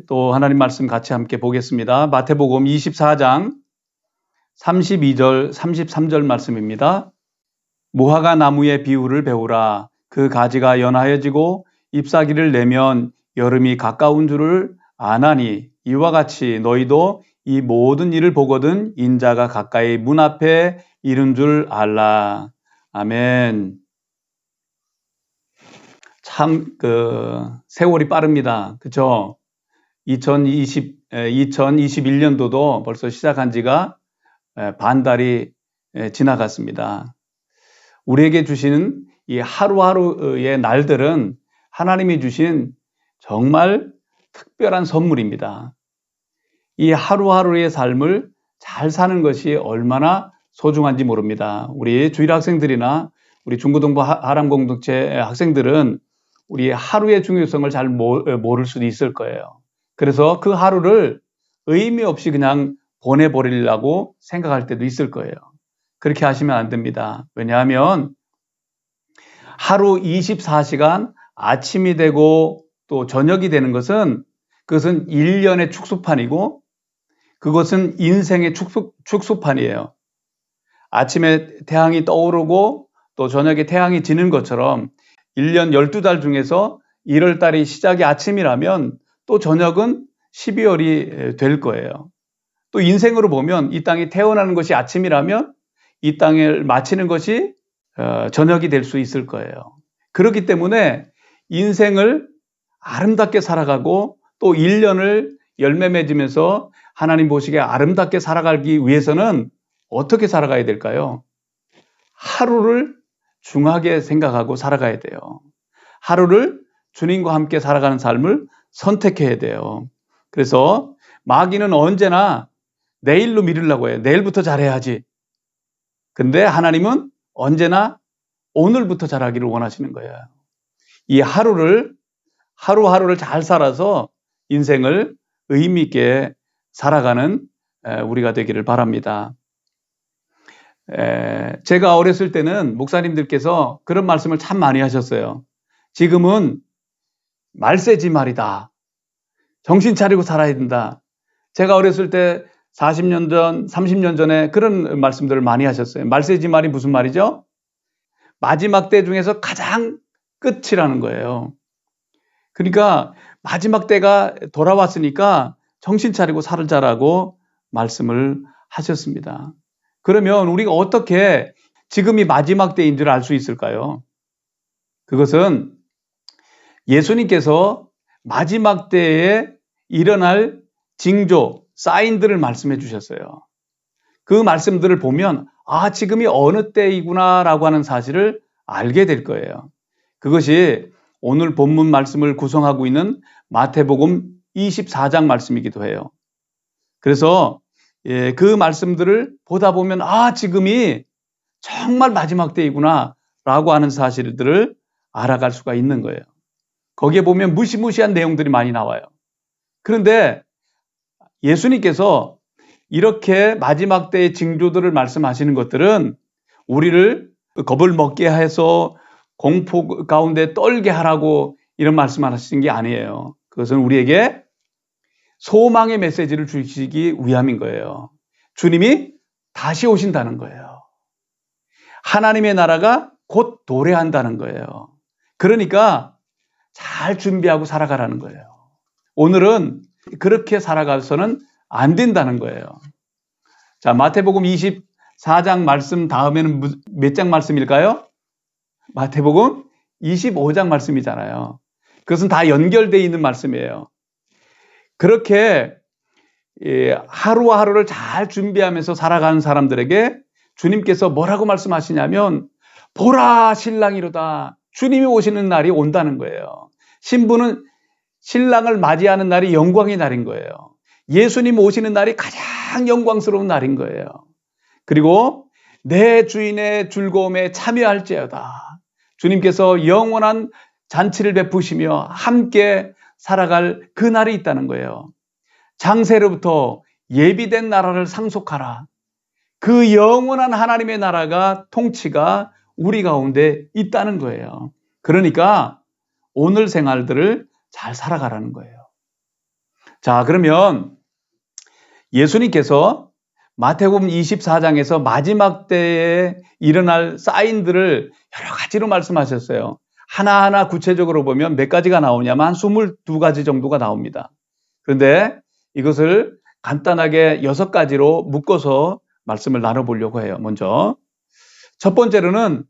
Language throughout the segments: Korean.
또 하나님 말씀 같이 함께 보겠습니다. 마태복음 24장 32절, 33절 말씀입니다. 무화과 나무의 비유를 배우라. 그 가지가 연하여지고 잎사귀를 내면 여름이 가까운 줄을 아나니 이와 같이 너희도 이 모든 일을 보거든 인자가 가까이 문 앞에 이른 줄 알라. 아멘. 참 세월이 빠릅니다. 그렇죠? 2021년도도 벌써 시작한 지가 반달이 지나갔습니다. 우리에게 주시는 이 하루하루의 날들은 하나님이 주신 정말 특별한 선물입니다. 이 하루하루의 삶을 잘 사는 것이 얼마나 소중한지 모릅니다. 우리 주일 학생들이나 우리 중고등부 하람공동체 학생들은 우리 하루의 중요성을 잘 모를 수도 있을 거예요. 그래서 그 하루를 의미 없이 그냥 보내버리려고 생각할 때도 있을 거예요. 그렇게 하시면 안 됩니다. 왜냐하면 하루 24시간 아침이 되고 또 저녁이 되는 것은 그것은 1년의 축소판이고 그것은 인생의 축소판이에요. 아침에 태양이 떠오르고 또 저녁에 태양이 지는 것처럼 1년 12달 중에서 1월 달이 시작이 아침이라면 또 저녁은 12월이 될 거예요. 또 인생으로 보면 이 땅이 태어나는 것이 아침이라면 이 땅을 마치는 것이 저녁이 될 수 있을 거예요. 그렇기 때문에 인생을 아름답게 살아가고 또 1년을 열매 맺으면서 하나님 보시기에 아름답게 살아가기 위해서는 어떻게 살아가야 될까요? 하루를 중하게 생각하고 살아가야 돼요. 하루를 주님과 함께 살아가는 삶을 선택해야 돼요. 그래서 마귀는 언제나 내일로 미루려고 해요. 내일부터 잘해야지. 근데 하나님은 언제나 오늘부터 잘하기를 원하시는 거예요. 이 하루하루를 잘 살아서 인생을 의미 있게 살아가는 우리가 되기를 바랍니다. 제가 어렸을 때는 목사님들께서 그런 말씀을 참 많이 하셨어요. 지금은 말세지 말이다. 정신 차리고 살아야 된다. 제가 어렸을 때 40년 전, 30년 전에 그런 말씀들을 많이 하셨어요. 말세지 말이 무슨 말이죠? 마지막 때 중에서 가장 끝이라는 거예요. 그러니까 마지막 때가 돌아왔으니까 정신 차리고 살자라고 말씀을 하셨습니다. 그러면 우리가 어떻게 지금이 마지막 때인 줄 알 수 있을까요? 그것은 예수님께서 마지막 때에 일어날 징조, 사인들을 말씀해 주셨어요. 그 말씀들을 보면 지금이 어느 때이구나라고 하는 사실을 알게 될 거예요. 그것이 오늘 본문 말씀을 구성하고 있는 마태복음 24장 말씀이기도 해요. 그래서 그 말씀들을 보다 보면 지금이 정말 마지막 때이구나 라고 하는 사실들을 알아갈 수가 있는 거예요. 거기에 보면 무시무시한 내용들이 많이 나와요. 그런데 예수님께서 이렇게 마지막 때의 징조들을 말씀하시는 것들은 우리를 겁을 먹게 해서 공포 가운데 떨게 하라고 이런 말씀을 하시는 게 아니에요. 그것은 우리에게 소망의 메시지를 주시기 위함인 거예요. 주님이 다시 오신다는 거예요. 하나님의 나라가 곧 도래한다는 거예요. 그러니까 잘 준비하고 살아가라는 거예요. 오늘은 그렇게 살아가서는 안 된다는 거예요. 자, 마태복음 24장 말씀 다음에는 몇 장 말씀일까요? 마태복음 25장 말씀이잖아요. 그것은 다 연결되어 있는 말씀이에요. 그렇게 하루하루를 잘 준비하면서 살아가는 사람들에게 주님께서 뭐라고 말씀하시냐면 보라 신랑이로다. 주님이 오시는 날이 온다는 거예요. 신부는 신랑을 맞이하는 날이 영광의 날인 거예요. 예수님 오시는 날이 가장 영광스러운 날인 거예요. 그리고 내 주인의 즐거움에 참여할지어다. 주님께서 영원한 잔치를 베푸시며 함께 살아갈 그 날이 있다는 거예요. 장세로부터 예비된 나라를 상속하라. 그 영원한 하나님의 나라가 통치가 우리 가운데 있다는 거예요. 그러니까 오늘 생활들을 잘 살아가라는 거예요. 자, 그러면 예수님께서 마태복음 24장에서 마지막 때에 일어날 사인들을 여러 가지로 말씀하셨어요. 하나하나 구체적으로 보면 몇 가지가 나오냐면 한 22가지 정도가 나옵니다. 그런데 이것을 간단하게 6가지로 묶어서 말씀을 나눠보려고 해요. 먼저 첫 번째로는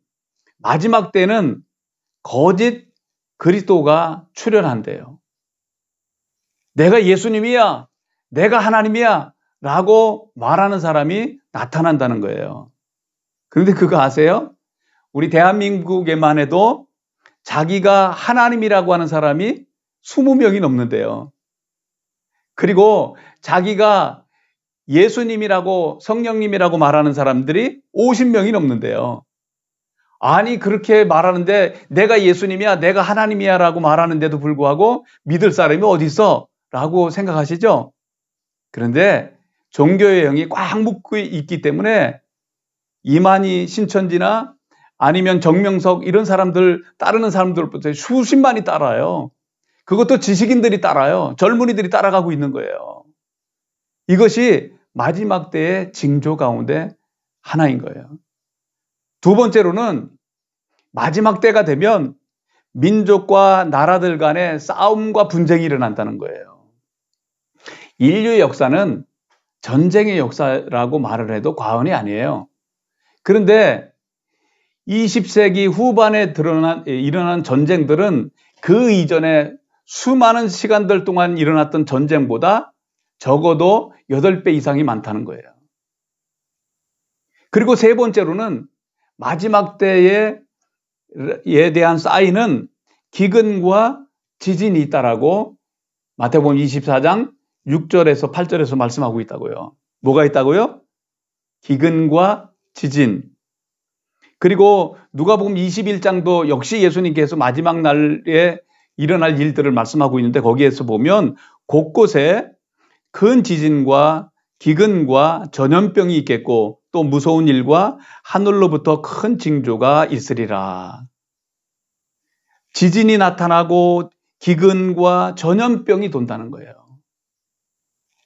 마지막 때는 거짓 그리스도가 출현한대요. 내가 예수님이야, 내가 하나님이야 라고 말하는 사람이 나타난다는 거예요. 그런데 그거 아세요? 우리 대한민국에만 해도 자기가 하나님이라고 하는 사람이 20명이 넘는데요. 그리고 자기가 예수님이라고 성령님이라고 말하는 사람들이 50명이 넘는데요. 아니 그렇게 말하는데 내가 예수님이야 내가 하나님이야 라고 말하는데도 불구하고 믿을 사람이 어디 있어? 라고 생각하시죠? 그런데 종교의 영이 꽉 묶고 있기 때문에 이만희 신천지나 아니면 정명석 이런 사람들 따르는 사람들부터 수십만이 따라요. 그것도 지식인들이 따라요. 젊은이들이 따라가고 있는 거예요. 이것이 마지막 때의 징조 가운데 하나인 거예요. 두 번째로는 마지막 때가 되면 민족과 나라들 간의 싸움과 분쟁이 일어난다는 거예요. 인류의 역사는 전쟁의 역사라고 말을 해도 과언이 아니에요. 그런데 20세기 후반에 일어난 전쟁들은 그 이전에 수많은 시간들 동안 일어났던 전쟁보다 적어도 8배 이상이 많다는 거예요. 그리고 세 번째로는 마지막 때에 대한 사인은 기근과 지진이 있다라고 마태복음 24장 6절에서 8절에서 말씀하고 있다고요. 뭐가 있다고요? 기근과 지진. 그리고 누가복음 21장도 역시 예수님께서 마지막 날에 일어날 일들을 말씀하고 있는데 거기에서 보면 곳곳에 큰 지진과 기근과 전염병이 있겠고 또 무서운 일과 하늘로부터 큰 징조가 있으리라. 지진이 나타나고 기근과 전염병이 돈다는 거예요.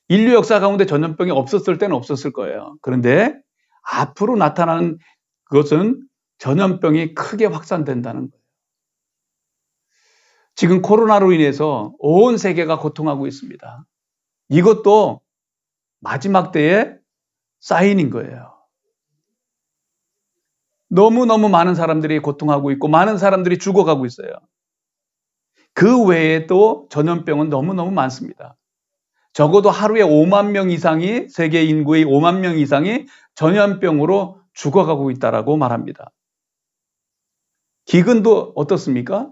인류 역사 가운데 전염병이 없었을 때는 없었을 거예요. 그런데 앞으로 나타나는 그것은 전염병이 크게 확산된다는 거예요. 지금 코로나로 인해서 온 세계가 고통하고 있습니다. 이것도 마지막 때의 사인인 거예요. 너무너무 많은 사람들이 고통하고 있고 많은 사람들이 죽어가고 있어요. 그 외에 또 전염병은 너무너무 많습니다. 적어도 하루에 5만 명 이상이 세계 인구의 5만 명 이상이 전염병으로 죽어가고 있다라고 말합니다. 기근도 어떻습니까?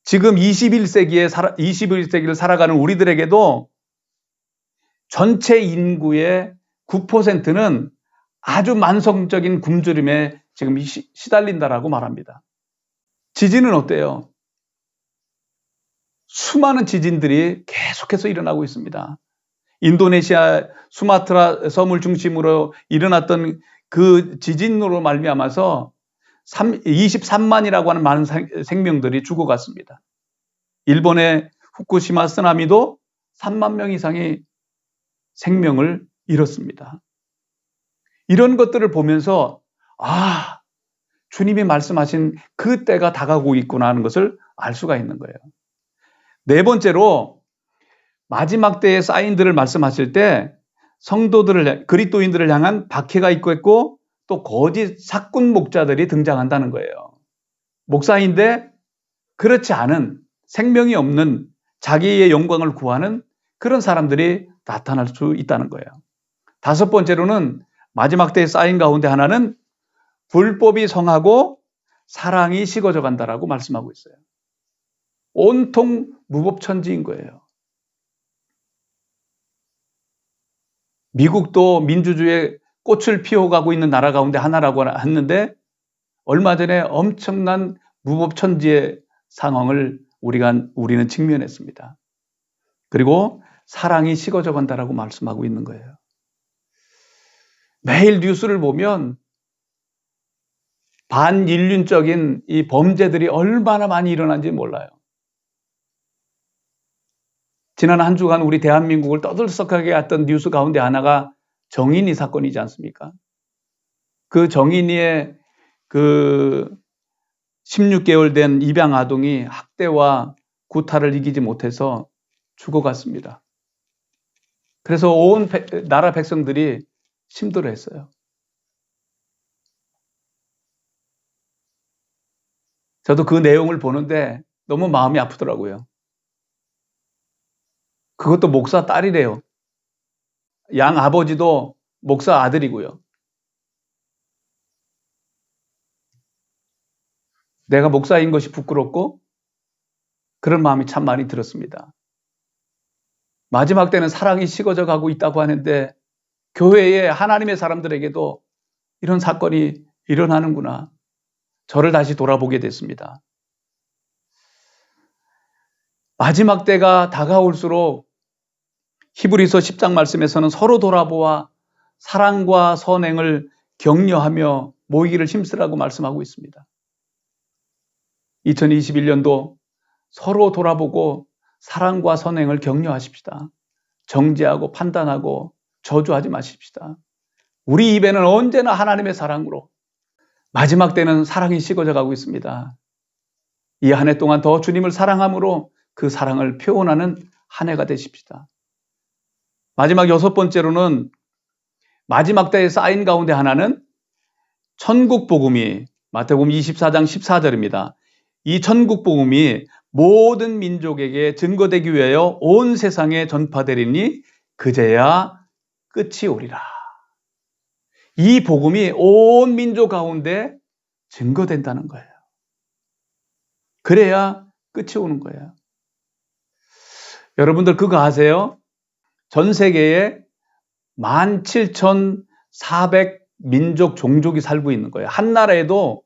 지금 21세기를 살아가는 우리들에게도 전체 인구의 9%는 아주 만성적인 굶주림에 지금 시달린다라고 말합니다. 지진은 어때요? 수많은 지진들이 계속해서 일어나고 있습니다. 인도네시아 수마트라 섬을 중심으로 일어났던 그 지진으로 말미암아서 23만이라고 하는 많은 생명들이 죽어갔습니다. 일본의 후쿠시마 쓰나미도 3만 명 이상이 생명을 잃었습니다. 이런 것들을 보면서 주님이 말씀하신 그 때가 다가오고 있구나 하는 것을 알 수가 있는 거예요. 네 번째로 마지막 때의 사인들을 말씀하실 때 성도들을 그리스도인들을 향한 박해가 있고 또 거짓 사꾼 목자들이 등장한다는 거예요. 목사인데 그렇지 않은 생명이 없는 자기의 영광을 구하는 그런 사람들이 나타날 수 있다는 거예요. 다섯 번째로는 마지막 때의 사인 가운데 하나는 불법이 성하고 사랑이 식어져 간다라고 말씀하고 있어요. 온통 무법천지인 거예요. 미국도 민주주의의 꽃을 피워가고 있는 나라 가운데 하나라고 했는데 얼마 전에 엄청난 무법천지의 상황을 우리는 직면했습니다. 그리고 사랑이 식어져 간다라고 말씀하고 있는 거예요. 매일 뉴스를 보면 반인륜적인 이 범죄들이 얼마나 많이 일어난지 몰라요. 지난 한 주간 우리 대한민국을 떠들썩하게 했던 뉴스 가운데 하나가 정인이 사건이지 않습니까? 그 정인이의 그 16개월 된 입양 아동이 학대와 구타를 이기지 못해서 죽어갔습니다. 그래서 온 나라 백성들이 힘들어했어요. 저도 그 내용을 보는데 너무 마음이 아프더라고요. 그것도 목사 딸이래요. 양 아버지도 목사 아들이고요. 내가 목사인 것이 부끄럽고 그런 마음이 참 많이 들었습니다. 마지막 때는 사랑이 식어져 가고 있다고 하는데 교회의 하나님의 사람들에게도 이런 사건이 일어나는구나. 저를 다시 돌아보게 됐습니다. 마지막 때가 다가올수록 히브리서 10장 말씀에서는 서로 돌아보아 사랑과 선행을 격려하며 모이기를 힘쓰라고 말씀하고 있습니다. 2021년도 서로 돌아보고 사랑과 선행을 격려하십시다. 정죄하고 판단하고 저주하지 마십시다. 우리 입에는 언제나 하나님의 사랑으로, 마지막 때는 사랑이 식어져 가고 있습니다. 이 한 해 동안 더 주님을 사랑함으로 그 사랑을 표현하는 한 해가 되십시다. 마지막 6번째로는 마지막 때에 쌓인 가운데 하나는 천국 복음이, 마태복음 24장 14절입니다. 이 천국 복음이 모든 민족에게 증거되기 위하여 온 세상에 전파되리니 그제야 끝이 오리라. 이 복음이 온 민족 가운데 증거된다는 거예요. 그래야 끝이 오는 거예요. 여러분들 그거 아세요? 전 세계에 17,400 민족 종족이 살고 있는 거예요. 한 나라에도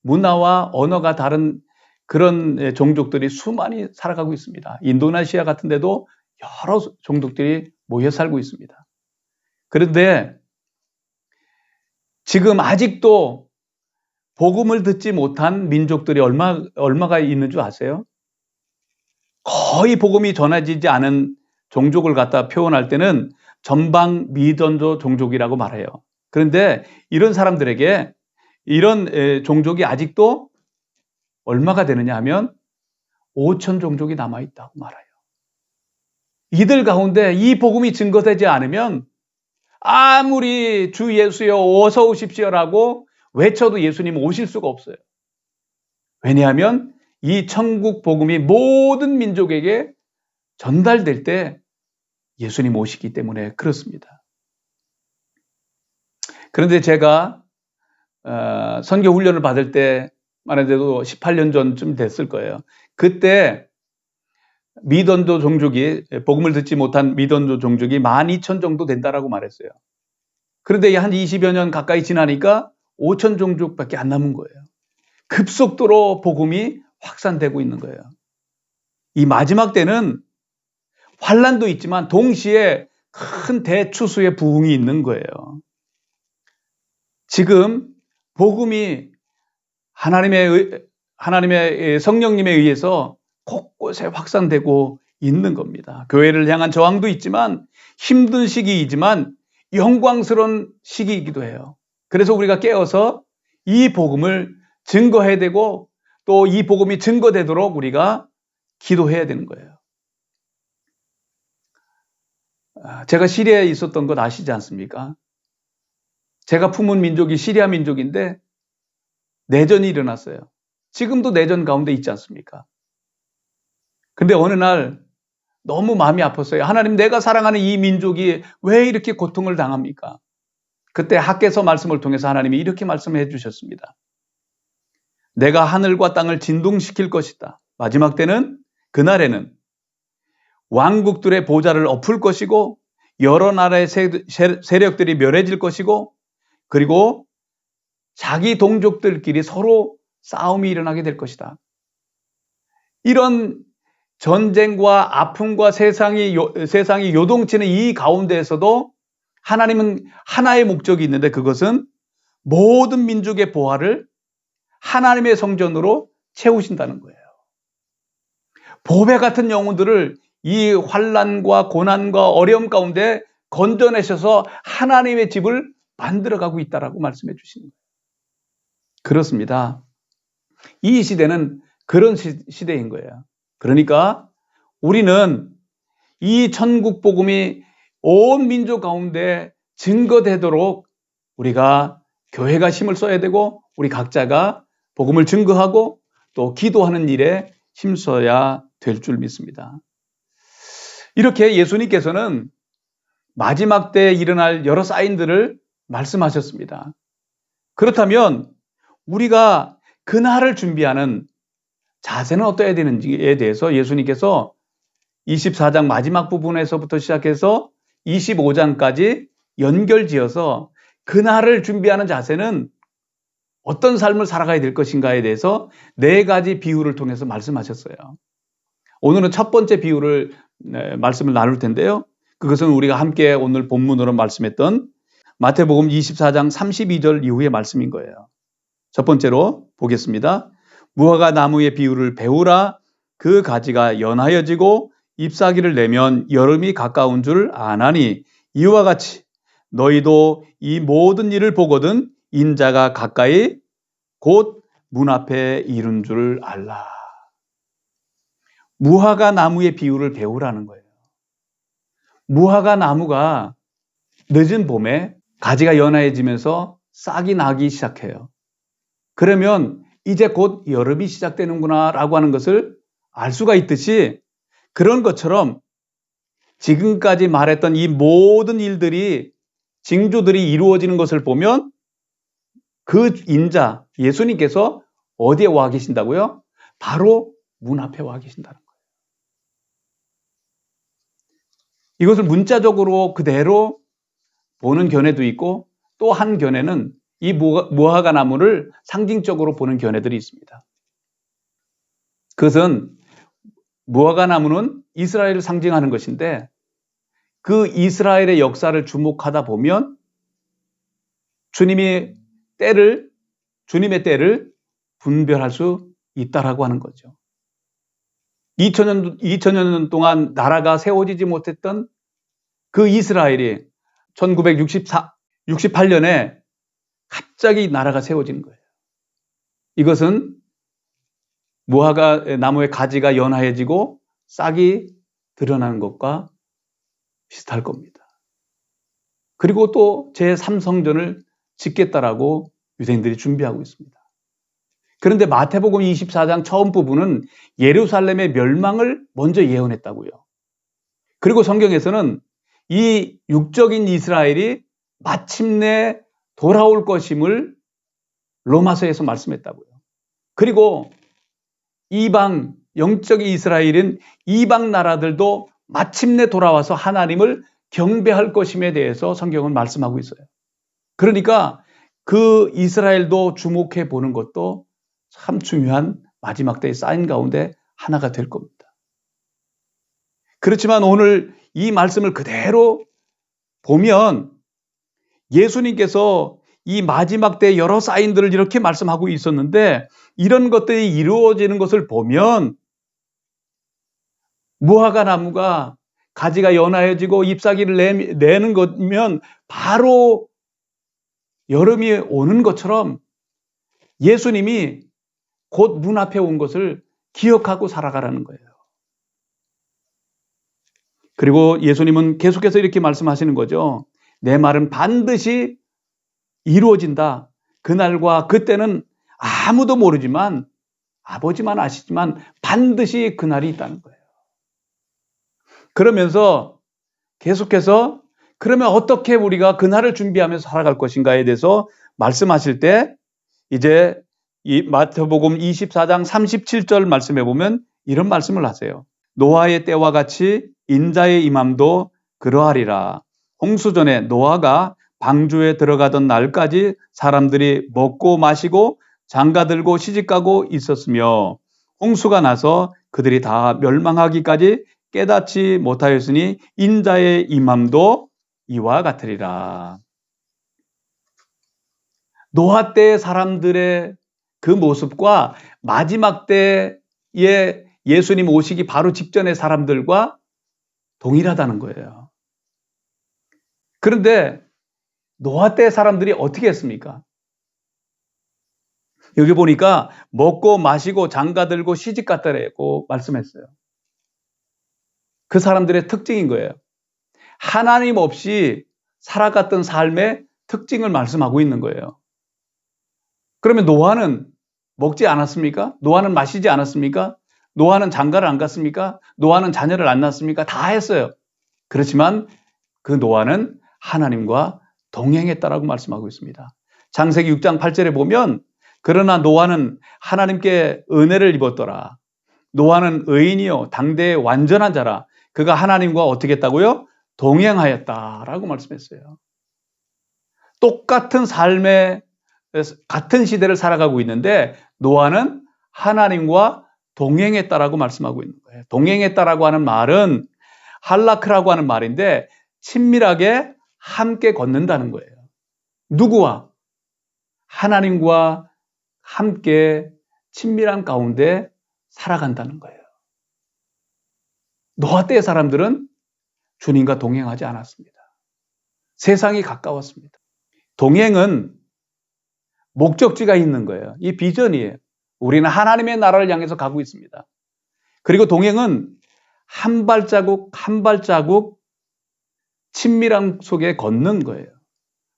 문화와 언어가 다른 그런 종족들이 수많이 살아가고 있습니다. 인도네시아 같은 데도 여러 종족들이 모여 살고 있습니다. 그런데 지금 아직도 복음을 듣지 못한 민족들이 얼마가 있는 줄 아세요? 거의 복음이 전해지지 않은 종족을 갖다 표현할 때는 전방 미던조 종족이라고 말해요. 그런데 이런 사람들에게 이런 종족이 아직도 얼마가 되느냐 하면 5천 종족이 남아있다고 말해요. 이들 가운데 이 복음이 증거되지 않으면 아무리 주 예수여 어서 오십시오라고 외쳐도 예수님 오실 수가 없어요. 왜냐하면 이 천국 복음이 모든 민족에게 전달될 때 예수님 오시기 때문에 그렇습니다. 그런데 제가 선교 훈련을 받을 때만 해도 18년 전쯤 됐을 거예요. 그때 미던조 종족이, 복음을 듣지 못한 미던조 종족이 12,000 정도 된다라고 말했어요. 그런데 한 20여 년 가까이 지나니까 5천 종족밖에 안 남은 거예요. 급속도로 복음이 확산되고 있는 거예요. 이 마지막 때는 환란도 있지만 동시에 큰 대추수의 부흥이 있는 거예요. 지금 복음이 하나님의 성령님에 의해서 곳곳에 확산되고 있는 겁니다. 교회를 향한 저항도 있지만 힘든 시기이지만 영광스러운 시기이기도 해요. 그래서 우리가 깨어서 이 복음을 증거해야 되고 또 이 복음이 증거되도록 우리가 기도해야 되는 거예요. 제가 시리아에 있었던 것 아시지 않습니까? 제가 품은 민족이 시리아 민족인데 내전이 일어났어요. 지금도 내전 가운데 있지 않습니까? 근데 어느 날 너무 마음이 아팠어요. 하나님, 내가 사랑하는 이 민족이 왜 이렇게 고통을 당합니까? 그때 학개서 말씀을 통해서 하나님이 이렇게 말씀해 주셨습니다. 내가 하늘과 땅을 진동시킬 것이다. 마지막 때는, 그날에는 왕국들의 보좌를 엎을 것이고 여러 나라의 세력들이 멸해질 것이고 그리고 자기 동족들끼리 서로 싸움이 일어나게 될 것이다. 이런 전쟁과 아픔과 세상이 요동치는 이 가운데에서도 하나님은 하나의 목적이 있는데 그것은 모든 민족의 보화를 하나님의 성전으로 채우신다는 거예요. 보배 같은 영혼들을 이 환난과 고난과 어려움 가운데 건져내셔서 하나님의 집을 만들어가고 있다라고 말씀해 주시는 거예요. 그렇습니다. 이 시대는 그런 시대인 거예요. 그러니까 우리는 이 천국 복음이 온 민족 가운데 증거되도록 우리가 교회가 힘을 써야 되고 우리 각자가 복음을 증거하고 또 기도하는 일에 힘써야 될 줄 믿습니다. 이렇게 예수님께서는 마지막 때에 일어날 여러 사인들을 말씀하셨습니다. 그렇다면 우리가 그날을 준비하는 자세는 어떠해야 되는지에 대해서 예수님께서 24장 마지막 부분에서부터 시작해서 25장까지 연결지어서 그날을 준비하는 자세는 어떤 삶을 살아가야 될 것인가에 대해서 4가지 비유를 통해서 말씀하셨어요. 오늘은 첫 번째 비유를 말씀을 나눌 텐데요. 그것은 우리가 함께 오늘 본문으로 말씀했던 마태복음 24장 32절 이후의 말씀인 거예요. 첫 번째로 보겠습니다. 무화과 나무의 비유를 배우라. 그 가지가 연하여지고 잎사귀를 내면 여름이 가까운 줄 아나니 이와 같이 너희도 이 모든 일을 보거든 인자가 가까이 곧 문 앞에 이른 줄 알라. 무화과 나무의 비유를 배우라는 거예요. 무화과 나무가 늦은 봄에 가지가 연하해지면서 싹이 나기 시작해요. 그러면 이제 곧 여름이 시작되는구나 라고 하는 것을 알 수가 있듯이 그런 것처럼 지금까지 말했던 이 모든 일들이 징조들이 이루어지는 것을 보면 그 인자 예수님께서 어디에 와 계신다고요? 바로 문 앞에 와 계신다는 거예요. 이것을 문자적으로 그대로 보는 견해도 있고 또 한 견해는 이 무화과 나무를 상징적으로 보는 견해들이 있습니다. 그것은 무화과 나무는 이스라엘을 상징하는 것인데 그 이스라엘의 역사를 주목하다 보면 주님의 때를 분별할 수 있다라고 하는 거죠. 2000여 년 동안 나라가 세워지지 못했던 그 이스라엘이 1968년에 갑자기 나라가 세워지는 거예요. 이것은 무화과 나무의 가지가 연하해지고 싹이 드러나는 것과 비슷할 겁니다. 그리고 또 제3성전을 짓겠다라고 유대인들이 준비하고 있습니다. 그런데 마태복음 24장 처음 부분은 예루살렘의 멸망을 먼저 예언했다고요. 그리고 성경에서는 이 육적인 이스라엘이 마침내 돌아올 것임을 로마서에서 말씀했다고요. 그리고 이방, 영적 이스라엘인 이방 나라들도 마침내 돌아와서 하나님을 경배할 것임에 대해서 성경은 말씀하고 있어요. 그러니까 그 이스라엘도 주목해 보는 것도 참 중요한 마지막 때의 사인 가운데 하나가 될 겁니다. 그렇지만 오늘 이 말씀을 그대로 보면 예수님께서 이 마지막 때 여러 사인들을 이렇게 말씀하고 있었는데 이런 것들이 이루어지는 것을 보면 무화과 나무가 가지가 연하여지고 잎사귀를 내는 거면 바로 여름이 오는 것처럼 예수님이 곧 문 앞에 온 것을 기억하고 살아가라는 거예요. 그리고 예수님은 계속해서 이렇게 말씀하시는 거죠. 내 말은 반드시 이루어진다. 그날과 그때는 아무도 모르지만 아버지만 아시지만 반드시 그날이 있다는 거예요. 그러면서 계속해서 그러면 어떻게 우리가 그날을 준비하면서 살아갈 것인가에 대해서 말씀하실 때 이제 이 마태복음 24장 37절 말씀해 보면 이런 말씀을 하세요. 노아의 때와 같이 인자의 임함도 그러하리라. 홍수전에 노아가 방주에 들어가던 날까지 사람들이 먹고 마시고 장가들고 시집가고 있었으며 홍수가 나서 그들이 다 멸망하기까지 깨닫지 못하였으니 인자의 임함도 이와 같으리라. 노아 때의 사람들의 그 모습과 마지막 때에 예수님 오시기 바로 직전의 사람들과 동일하다는 거예요. 그런데 노아 때 사람들이 어떻게 했습니까? 여기 보니까 먹고 마시고 장가들고 시집갔다라고 말씀했어요. 그 사람들의 특징인 거예요. 하나님 없이 살아갔던 삶의 특징을 말씀하고 있는 거예요. 그러면 노아는 먹지 않았습니까? 노아는 마시지 않았습니까? 노아는 장가를 안 갔습니까? 노아는 자녀를 안 낳았습니까? 다 했어요. 그렇지만 그 노아는 하나님과 동행했다라고 말씀하고 있습니다. 창세기 6장 8절에 보면 그러나 노아는 하나님께 은혜를 입었더라. 노아는 의인이요 당대의 완전한 자라. 그가 하나님과 어떻게 했다고요? 동행하였다라고 말씀했어요. 똑같은 삶의 같은 시대를 살아가고 있는데 노아는 하나님과 동행했다라고 말씀하고 있는 거예요. 동행했다라고 하는 말은 할라크라고 하는 말인데 친밀하게 함께 걷는다는 거예요. 누구와? 하나님과 함께 친밀한 가운데 살아간다는 거예요. 노아 때의 사람들은 주님과 동행하지 않았습니다. 세상이 가까웠습니다. 동행은 목적지가 있는 거예요. 이 비전이에요. 우리는 하나님의 나라를 향해서 가고 있습니다. 그리고 동행은 한 발자국 한 발자국 친밀함 속에 걷는 거예요.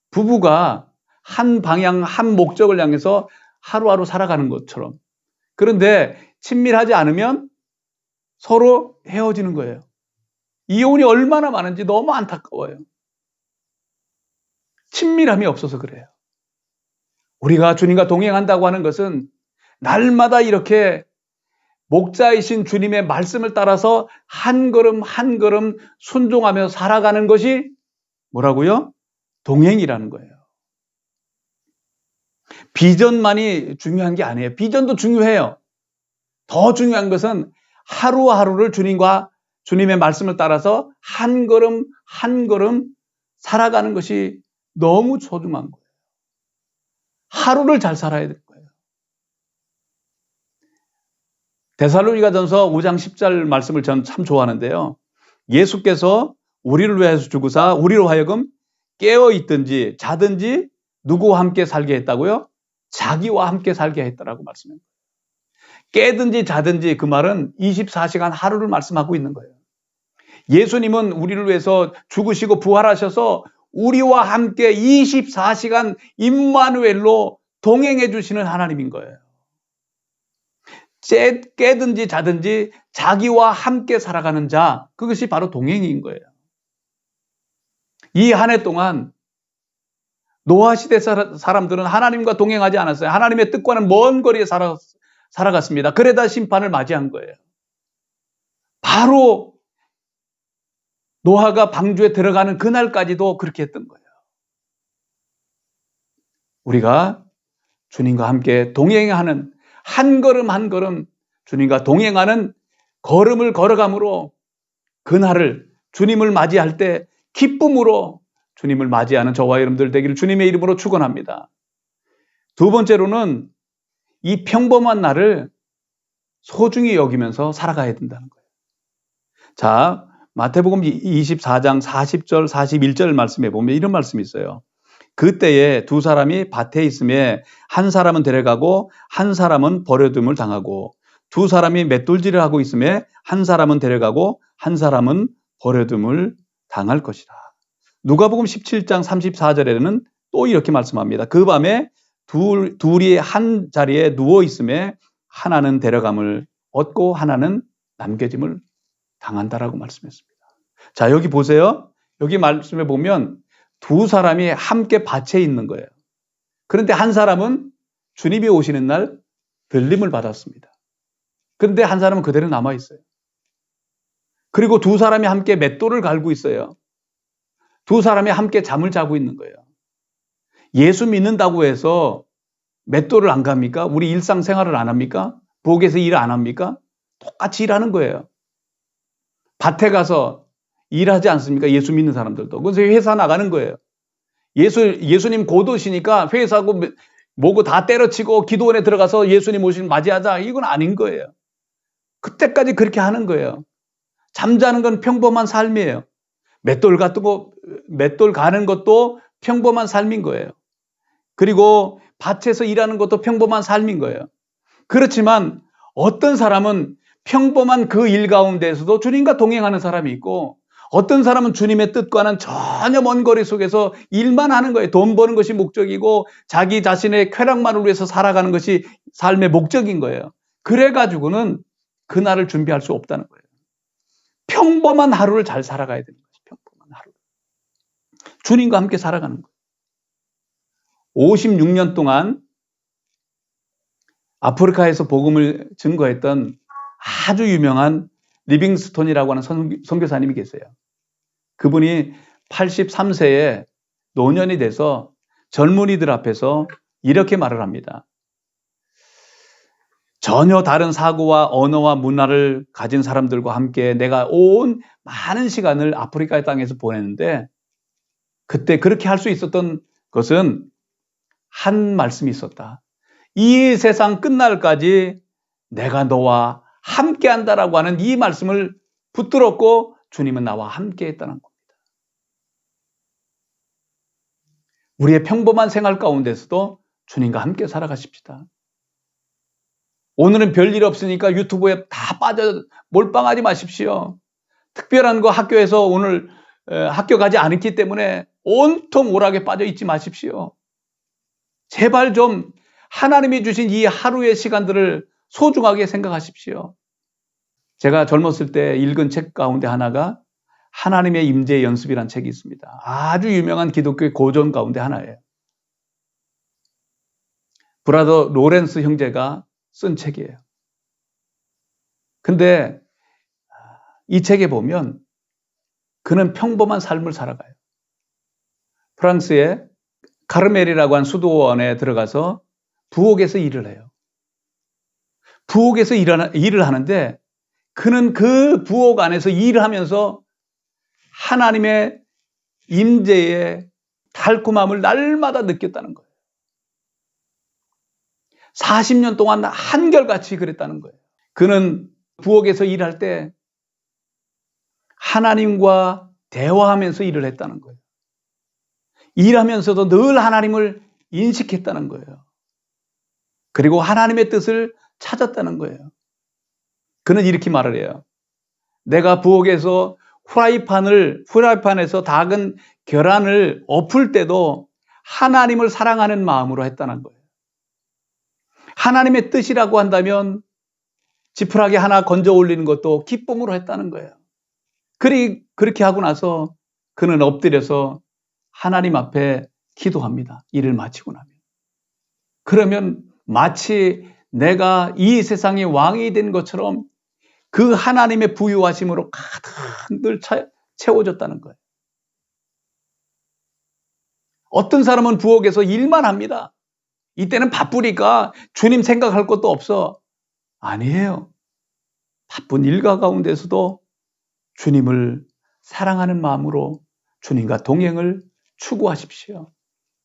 부부가 한 방향 한 목적을 향해서 하루하루 살아가는 것처럼. 그런데 친밀하지 않으면 서로 헤어지는 거예요. 이혼이 얼마나 많은지 너무 안타까워요. 친밀함이 없어서 그래요. 우리가 주님과 동행한다고 하는 것은 날마다 이렇게 목자이신 주님의 말씀을 따라서 한 걸음 한 걸음 순종하며 살아가는 것이 뭐라고요? 동행이라는 거예요. 비전만이 중요한 게 아니에요. 비전도 중요해요. 더 중요한 것은 하루하루를 주님의 말씀을 따라서 한 걸음 한 걸음 살아가는 것이 너무 소중한 거예요. 하루를 잘 살아야 될 거예요. 데살로니가전서 5장 10절 말씀을 전 참 좋아하는데요. 예수께서 우리를 위해서 죽으사 우리로 하여금 깨어 있든지 자든지 누구와 함께 살게 했다고요? 자기와 함께 살게 했다라고 말씀합니다. 깨든지 자든지 그 말은 24시간 하루를 말씀하고 있는 거예요. 예수님은 우리를 위해서 죽으시고 부활하셔서 우리와 함께 24시간 임마누엘로 동행해 주시는 하나님인 거예요. 깨든지 자든지 자기와 함께 살아가는 자, 그것이 바로 동행인 거예요. 이 한 해 동안 노아 시대 사람들은 하나님과 동행하지 않았어요. 하나님의 뜻과는 먼 거리에 살아갔습니다. 그러다 심판을 맞이한 거예요. 바로 노아가 방주에 들어가는 그날까지도 그렇게 했던 거예요. 우리가 주님과 함께 동행하는 한 걸음 한 걸음 주님과 동행하는 걸음을 걸어감으로 그날을 주님을 맞이할 때 기쁨으로 주님을 맞이하는 저와 여러분들 되기를 주님의 이름으로 축원합니다. 두 번째로는 이 평범한 날을 소중히 여기면서 살아가야 된다는 거예요. 자, 마태복음 24장 40절 41절 말씀에 보면 이런 말씀이 있어요. 그때에 두 사람이 밭에 있음에 한 사람은 데려가고 한 사람은 버려둠을 당하고 두 사람이 맷돌질을 하고 있음에 한 사람은 데려가고 한 사람은 버려둠을 당할 것이다. 누가복음 17장 34절에는 또 이렇게 말씀합니다. 그 밤에 둘이 한 자리에 누워 있음에 하나는 데려감을 얻고 하나는 남겨짐을 당한다라고 말씀했습니다. 자, 여기 보세요. 여기 말씀에 보면 두 사람이 함께 밭에 있는 거예요. 그런데 한 사람은 주님이 오시는 날 들림을 받았습니다. 그런데 한 사람은 그대로 남아 있어요. 그리고 두 사람이 함께 맷돌을 갈고 있어요. 두 사람이 함께 잠을 자고 있는 거예요. 예수 믿는다고 해서 맷돌을 안 갑니까? 우리 일상생활을 안 합니까? 부엌에서 일 안 합니까? 똑같이 일하는 거예요. 밭에 가서 일하지 않습니까? 예수 믿는 사람들도. 그래서 회사 나가는 거예요. 예수님 곧 오시니까 회사고 뭐고 다 때려치고 기도원에 들어가서 예수님 오시면 맞이하자. 이건 아닌 거예요. 그때까지 그렇게 하는 거예요. 잠자는 건 평범한 삶이에요. 맷돌 가는 것도 평범한 삶인 거예요. 그리고 밭에서 일하는 것도 평범한 삶인 거예요. 그렇지만 어떤 사람은 평범한 그 일 가운데에서도 주님과 동행하는 사람이 있고, 어떤 사람은 주님의 뜻과는 전혀 먼 거리 속에서 일만 하는 거예요. 돈 버는 것이 목적이고 자기 자신의 쾌락만을 위해서 살아가는 것이 삶의 목적인 거예요. 그래가지고는 그날을 준비할 수 없다는 거예요. 평범한 하루를 잘 살아가야 되는 거죠. 평범한 하루. 주님과 함께 살아가는 거예요. 56년 동안 아프리카에서 복음을 증거했던 아주 유명한 리빙스톤이라고 하는 선교사님이 계세요. 그분이 83세에 노년이 돼서 젊은이들 앞에서 이렇게 말을 합니다. 전혀 다른 사고와 언어와 문화를 가진 사람들과 함께 내가 온 많은 시간을 아프리카의 땅에서 보냈는데, 그때 그렇게 할 수 있었던 것은 한 말씀이 있었다. 이 세상 끝날까지 내가 너와 함께 한다라고 하는 이 말씀을 붙들었고, 주님은 나와 함께 했다는 겁니다. 우리의 평범한 생활 가운데서도 주님과 함께 살아가십시다. 오늘은 별일 없으니까 유튜브에 다 빠져 몰빵하지 마십시오. 특별한 거 학교에서 오늘 학교 가지 않았기 때문에 온통 오락에 빠져 있지 마십시오. 제발 좀 하나님이 주신 이 하루의 시간들을 소중하게 생각하십시오. 제가 젊었을 때 읽은 책 가운데 하나가 하나님의 임재 연습이라는 책이 있습니다. 아주 유명한 기독교의 고전 가운데 하나예요. 브라더 로렌스 형제가 쓴 책이에요. 근데 이 책에 보면 그는 평범한 삶을 살아가요. 프랑스의 카르멜이라고 한 수도원에 들어가서 부엌에서 일을 해요. 부엌에서 일을 하는데 그는 그 부엌 안에서 일을 하면서 하나님의 임재의 달콤함을 날마다 느꼈다는 거예요. 40년 동안 한결같이 그랬다는 거예요. 그는 부엌에서 일할 때 하나님과 대화하면서 일을 했다는 거예요. 일하면서도 늘 하나님을 인식했다는 거예요. 그리고 하나님의 뜻을 찾았다는 거예요. 그는 이렇게 말을 해요. 내가 부엌에서 후라이팬에서 닭은 계란을 엎을 때도 하나님을 사랑하는 마음으로 했다는 거예요. 하나님의 뜻이라고 한다면 지푸라기 하나 건져 올리는 것도 기쁨으로 했다는 거예요. 그렇게 하고 나서 그는 엎드려서 하나님 앞에 기도합니다. 일을 마치고 나면. 그러면 마치 내가 이 세상의 왕이 된 것처럼 그 하나님의 부유하심으로 가득 늘 채워졌다는 거예요. 어떤 사람은 부엌에서 일만 합니다. 이때는 바쁘니까 주님 생각할 것도 없어. 아니에요. 바쁜 일가 가운데서도 주님을 사랑하는 마음으로 주님과 동행을 추구하십시오.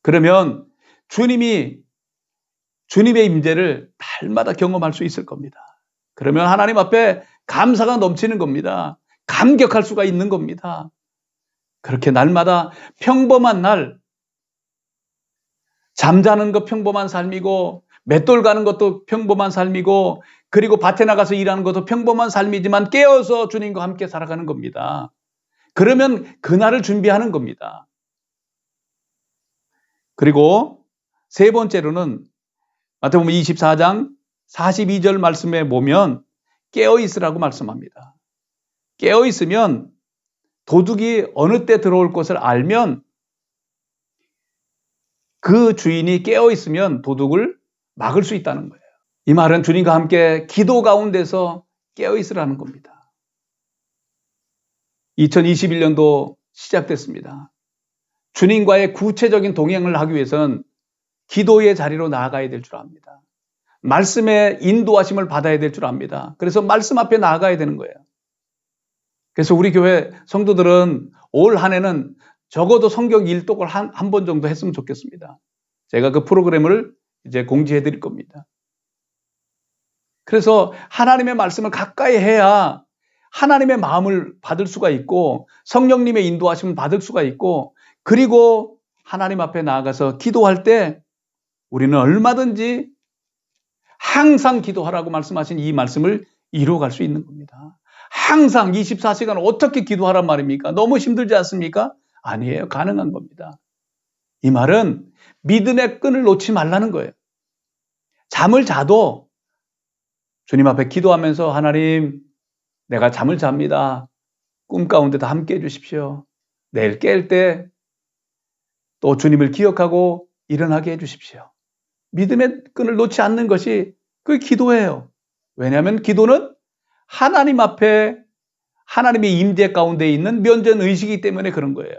그러면 주님의 임재를 날마다 경험할 수 있을 겁니다. 그러면 하나님 앞에 감사가 넘치는 겁니다. 감격할 수가 있는 겁니다. 그렇게 날마다 평범한 날, 잠자는 것 평범한 삶이고 맷돌 가는 것도 평범한 삶이고 그리고 밭에 나가서 일하는 것도 평범한 삶이지만 깨어서 주님과 함께 살아가는 겁니다. 그러면 그날을 준비하는 겁니다. 그리고 세 번째로는 마태복음 24장 42절 말씀에 보면 깨어있으라고 말씀합니다. 깨어있으면 도둑이 어느 때 들어올 것을 알면 그 주인이 깨어있으면 도둑을 막을 수 있다는 거예요. 이 말은 주님과 함께 기도 가운데서 깨어있으라는 겁니다. 2021년도 시작됐습니다. 주님과의 구체적인 동행을 하기 위해서는 기도의 자리로 나아가야 될 줄 압니다. 말씀의 인도하심을 받아야 될 줄 압니다. 그래서 말씀 앞에 나아가야 되는 거예요. 그래서 우리 교회 성도들은 올 한 해는 적어도 성경 일독을 한 번 정도 했으면 좋겠습니다. 제가 그 프로그램을 이제 공지해 드릴 겁니다. 그래서 하나님의 말씀을 가까이 해야 하나님의 마음을 받을 수가 있고 성령님의 인도하심을 받을 수가 있고 그리고 하나님 앞에 나아가서 기도할 때 우리는 얼마든지 항상 기도하라고 말씀하신 이 말씀을 이루어갈 수 있는 겁니다. 항상 24시간 어떻게 기도하란 말입니까? 너무 힘들지 않습니까? 아니에요. 가능한 겁니다. 이 말은 믿음의 끈을 놓지 말라는 거예요. 잠을 자도 주님 앞에 기도하면서 하나님, 내가 잠을 잡니다. 꿈 가운데도 함께 해주십시오. 내일 깰 때 또 주님을 기억하고 일어나게 해주십시오. 믿음의 끈을 놓지 않는 것이 그 기도예요. 왜냐하면 기도는 하나님 앞에 하나님의 임재 가운데 있는 면전의식이기 때문에 그런 거예요.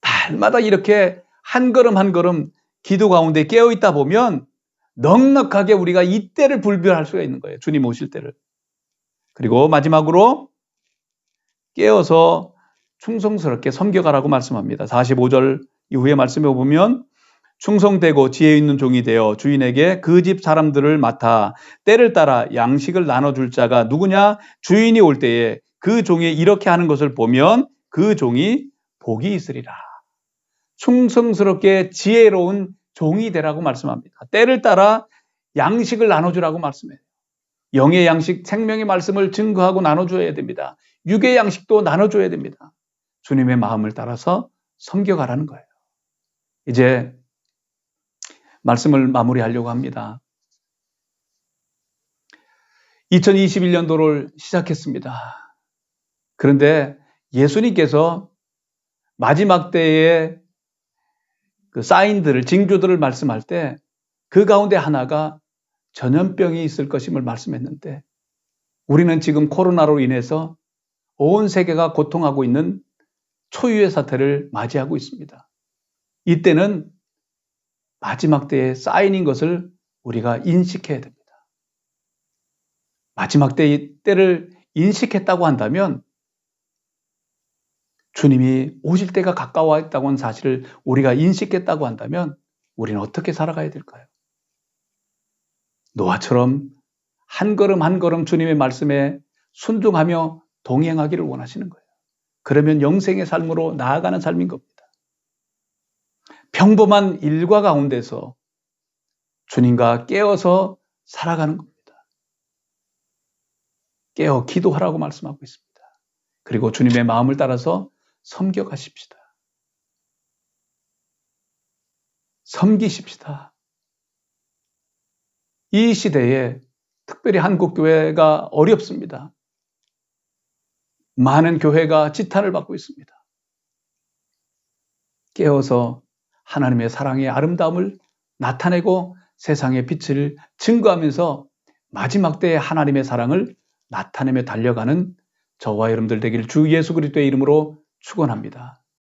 날마다 이렇게 한 걸음 한 걸음 기도 가운데 깨어있다 보면 넉넉하게 우리가 이때를 불변할 수가 있는 거예요. 주님 오실 때를. 그리고 마지막으로 깨어서 충성스럽게 섬겨가라고 말씀합니다. 45절 이후의 말씀에 보면 충성되고 지혜 있는 종이 되어 주인에게 그 집 사람들을 맡아 때를 따라 양식을 나눠줄 자가 누구냐? 주인이 올 때에 그 종이 이렇게 하는 것을 보면 그 종이 복이 있으리라. 충성스럽게 지혜로운 종이 되라고 말씀합니다. 때를 따라 양식을 나눠주라고 말씀해요. 영의 양식, 생명의 말씀을 증거하고 나눠줘야 됩니다. 육의 양식도 나눠줘야 됩니다. 주님의 마음을 따라서 섬겨가라는 거예요. 이제 말씀을 마무리하려고 합니다. 2021년도를 시작했습니다. 그런데 예수님께서 마지막 때의 그 사인들을, 징조들을 말씀할 때 그 가운데 하나가 전염병이 있을 것임을 말씀했는데 우리는 지금 코로나로 인해서 온 세계가 고통하고 있는 초유의 사태를 맞이하고 있습니다. 이때는 마지막 때의 사인인 것을 우리가 인식해야 됩니다. 마지막 때를 인식했다고 한다면 주님이 오실 때가 가까워 있다고 하는 사실을 우리가 인식했다고 한다면 우리는 어떻게 살아가야 될까요? 노아처럼 한 걸음 한 걸음 주님의 말씀에 순종하며 동행하기를 원하시는 거예요. 그러면 영생의 삶으로 나아가는 삶인 겁니다. 평범한 일과 가운데서 주님과 깨어서 살아가는 겁니다. 깨어 기도하라고 말씀하고 있습니다. 그리고 주님의 마음을 따라서 섬겨가십시다. 섬기십시다. 이 시대에 특별히 한국교회가 어렵습니다. 많은 교회가 지탄을 받고 있습니다. 깨어서 하나님의 사랑의 아름다움을 나타내고 세상의 빛을 증거하면서 마지막 때의 하나님의 사랑을 나타내며 달려가는 저와 여러분들 되기를 주 예수 그리스도의 이름으로 축원합니다.